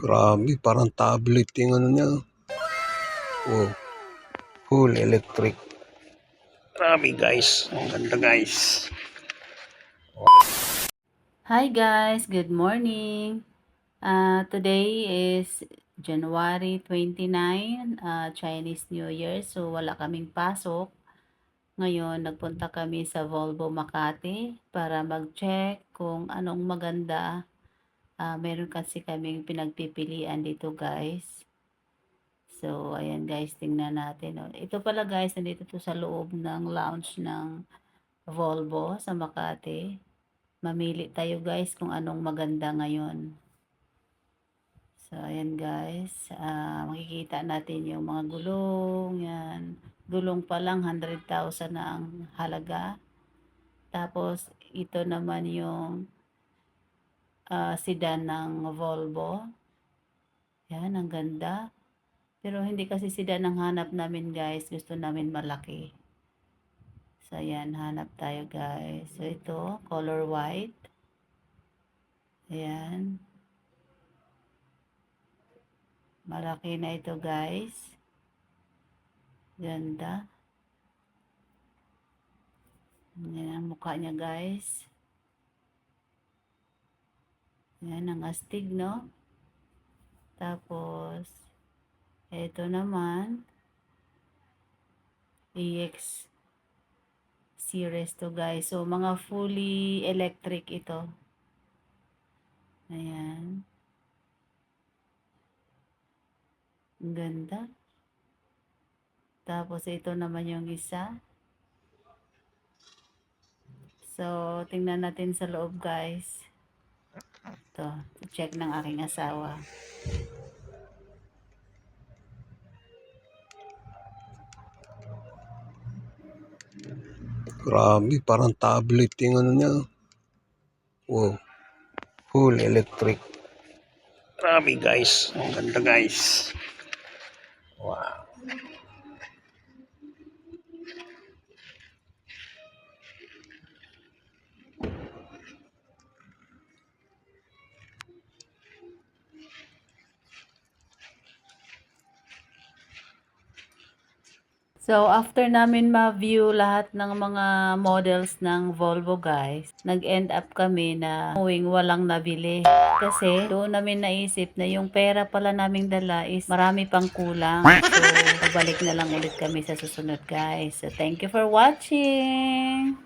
Grabe, parang tablet yung ano niya. Oh, full electric. Grabe guys, ang ganda guys. Hi guys, good morning. Today is January 29, Chinese New Year. So wala kaming pasok. Ngayon, nagpunta kami sa Volvo Makati para mag-check kung anong maganda. Meron kasi kaming pinagpipilian dito guys. So, ayan guys, tingnan natin. Oh. Ito pala guys, nandito to sa loob ng lounge ng Volvo sa Makati. Mamili tayo guys kung anong maganda ngayon. So, ayan guys. Makikita natin yung mga gulong. Yan. Gulong pa lang 100,000 na ang halaga. Tapos, ito naman yung sedan ng Volvo. Yan, ang ganda. Pero hindi kasi sedan ang hanap namin guys. Gusto namin malaki. So, ayan. Hanap tayo guys. So, ito, color white. Ayan. Malaki na ito guys. Ganda. Yan ang mukha niya guys. Yan ang astig no. Tapos ito naman EX series to guys. So mga fully electric ito. Ayan. Ang ganda. Tapos ito naman yung isa. So tingnan natin sa loob guys. Ito, check ng aking asawa. Grabe, parang tablet yung ano niya. Wow, full electric. Grabe guys, ang ganda guys. Wow. So, after namin ma-view lahat ng mga models ng Volvo guys, nag-end up kami na walang nabili. Kasi doon namin naisip na yung pera pala naming dala is marami pang kulang. So, babalik na lang ulit kami sa susunod guys. So, thank you for watching!